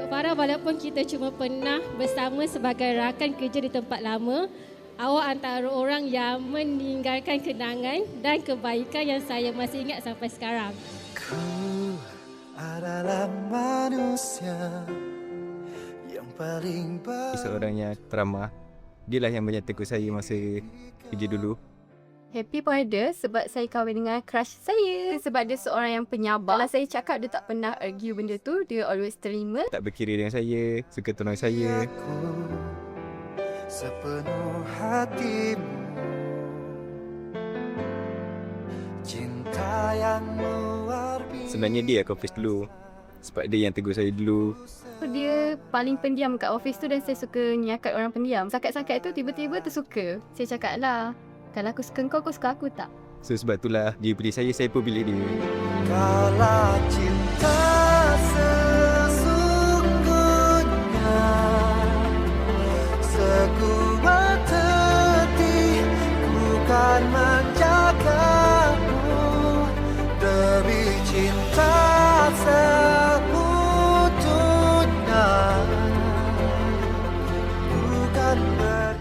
Untuk Farah, walaupun kita cuma pernah bersama sebagai rakan kerja di tempat lama, awak antara orang yang meninggalkan kenangan dan kebaikan yang saya masih ingat sampai sekarang. Ku adalah manusia yang paling baik. Seorang yang teramah. Dialah yang banyak tegur saya masa kerja dulu. Happy pun ada sebab saya kahwin dengan crush saya. Sebab dia seorang yang penyabar. Kalau saya cakap dia tak pernah argue benda tu, dia always terima. Tak berkira dengan saya, suka tolong saya. Aku sepenuh hatimu, cinta yang luar biasa. Sebenarnya dia kat office dulu. Sebab dia yang tegur saya dulu. Dia paling pendiam kat office tu dan saya suka nyakat orang pendiam. Sakat-sakat tu tiba-tiba tersuka. Saya cakap lah, kalau aku suka kau suka aku tak? So sebab itulah dia pilih saya pun pilih dia. Kalau cinta sesungguhnya sekuat hati, bukan menjagamu demi cinta seutuhnya, bukan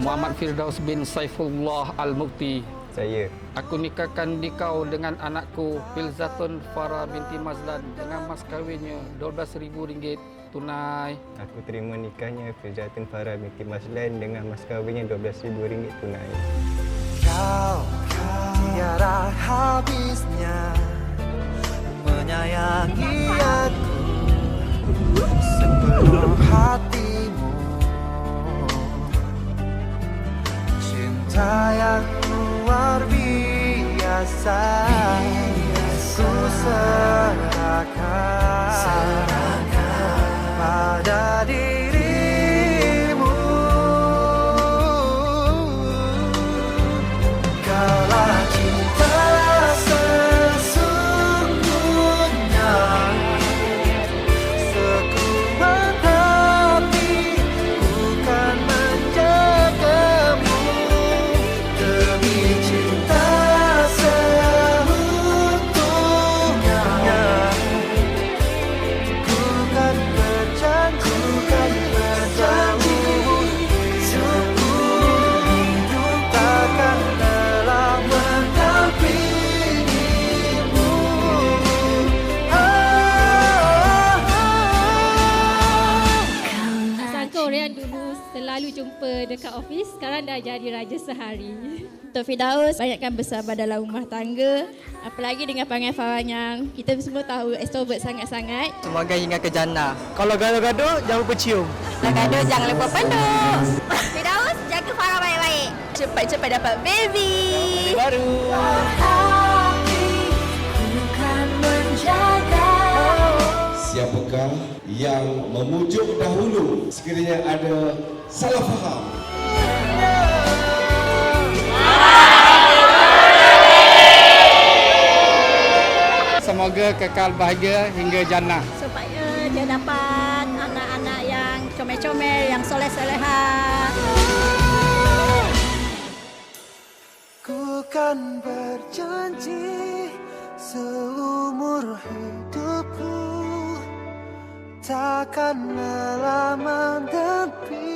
Muhammad Firdaus bin Saifullah Al-Mukti. Saya. Aku nikahkan dikau dengan anakku Filzatun Farah binti Mazlan dengan mas kahwinnya RM12,000 tunai. Aku terima nikahnya Filzatun Farah binti Mazlan dengan mas kahwinnya RM12,000 tunai. Kau tiada habisnya menyayangi aku sepenuh hatimu, cinta yang luar biasa ku serahkan pada dirimu. Kalau cinta sesungguhnya sekuat hati, bukan menjagamu demi cinta seutuhnya, bukan berjanji seumur hidup takkan lelah mendampingimu. Sangka orang dulu selalu jumpa dekat office, sekarang dah jadi raja sehari. Untuk Firdaus, banyakkan bersabar dalam rumah tangga. Apalagi dengan perangai Farah yang kita semua tahu extrovert sangat-sangat. Semoga hingga ke jannah. Kalau gaduh-gaduh, jangan lupa cium. Kalau gaduh, jangan lupa peluk. Firdaus, jaga Farah baik-baik. Cepat-cepat dapat baby. Baru. Siapakah yang memujuk dahulu sekiranya ada salah faham? Semoga kekal bahagia hingga jannah. Supaya dia dapat anak-anak yang comel-comel, yang soleh-solehah. Ku kan berjanji seumur hidupku takkan lelah mendampingimu.